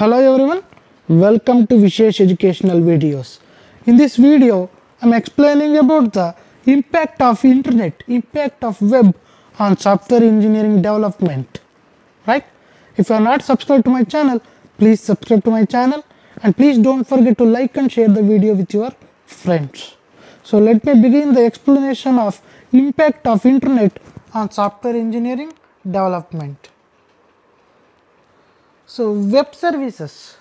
Hello everyone, welcome to Vishesh Educational Videos. In this video, I am explaining about the impact of internet, impact of web on software engineering development. Right? If you are not subscribed to my channel, please subscribe to my channel and please don't forget to like and share the video with your friends. So let me begin the explanation of impact of internet on software engineering development. So web services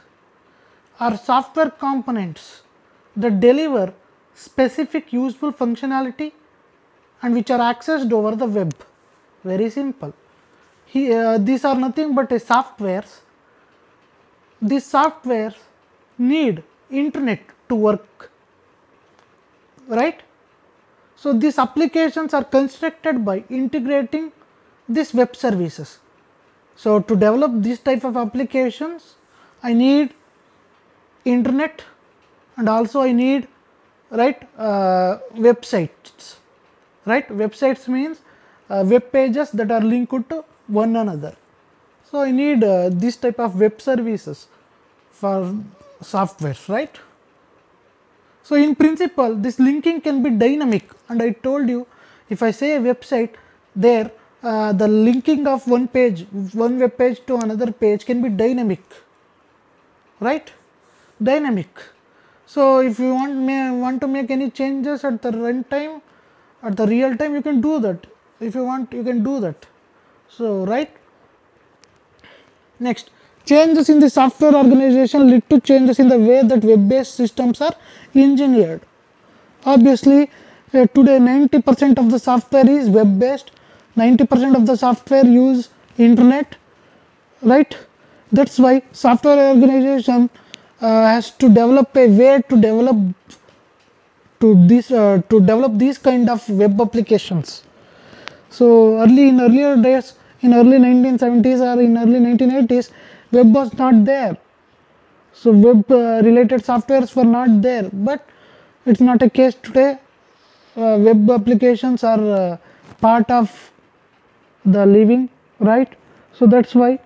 are software components that deliver specific useful functionality and which are accessed over the web. Very simple. Here, these are nothing but a softwares. These softwares need internet to work, right? So these applications are constructed by integrating these web services. So to develop this type of applications, I need internet and also I need websites. Right? Websites means web pages that are linked to one another. So I need this type of web services for softwares, right? So in principle, this linking can be dynamic, and I told you if I say a website, there the linking of one web page to another page can be dynamic, right? Dynamic. So if you want to make any changes at the runtime, at the real time, you can do that. If you want, you can do that. So right. Next, changes in the software organization lead to changes in the way that web-based systems are engineered. Obviously, today 90% of the software is web-based. 90% of the software use internet, right? That's why software organization has to develop a way to develop these kind of web applications. So in earlier days, in early 1970s or in early 1980s, web was not there. So web related softwares were not there, but it's not a case today. Web applications are part of the living, right? So that's why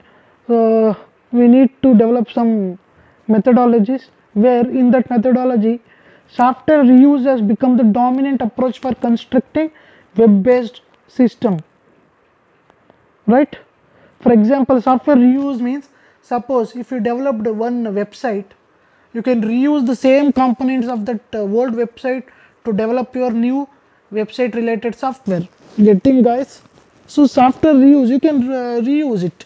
we need to develop some methodologies where in that methodology software reuse has become the dominant approach for constructing web-based system, right? For example, software reuse means, suppose if you developed one website, you can reuse the same components of that old website to develop your new website related software. Getting, guys? So software reuse, you can reuse it.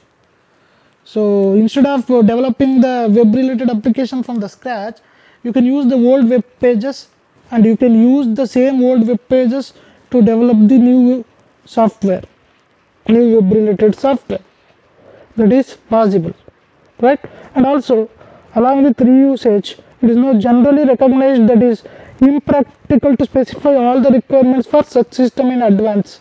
So instead of developing the web related application from the scratch, you can use the old web pages and you can use the same old web pages to develop the new software, new web related software. That is possible, right? And also, along with reusage, it is not generally recognized that it is impractical to specify all the requirements for such system in advance.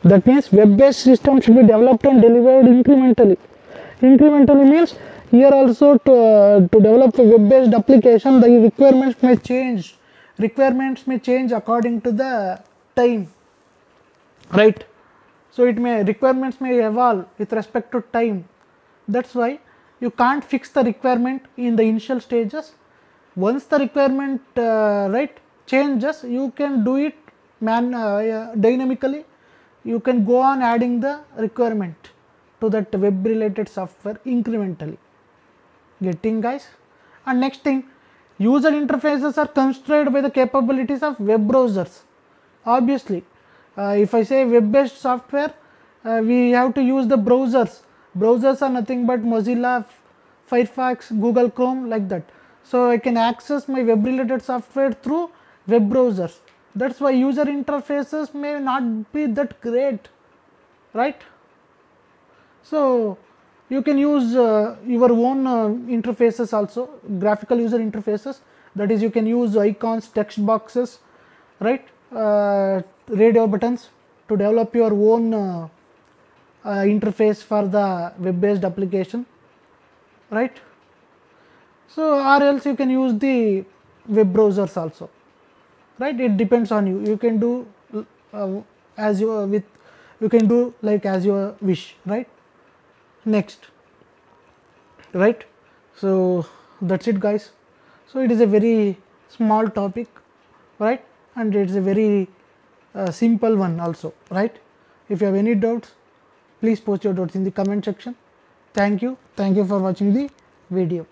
That means web-based system should be developed and delivered incrementally. Incrementally means here also to develop a web-based application, the requirements may change. Requirements may change according to the time, right? So requirements may evolve with respect to time. That's why you can't fix the requirement in the initial stages. Once the requirement changes, you can do it dynamically. You can go on adding the requirement to that web related software incrementally. Getting, guys? And next thing, user interfaces are constrained by the capabilities of web browsers. Obviously, if I say web based software, we have to use the browsers. Browsers are nothing but Mozilla, Firefox, Google Chrome, like that. So I can access my web related software through web browsers. That's why user interfaces may not be that great, right? So you can use your own interfaces also, graphical user interfaces. That is, you can use icons, text boxes, right? Radio buttons to develop your own interface for the web-based application, right? So or else you can use the web browsers also. Right, it depends on you. You can do as you can do like as you wish, right? Next, right? So that's it, guys. So it is a very small topic, right, and it's a very simple one also, right? If you have any doubts, please post your doubts in the comment section. Thank you for watching the video.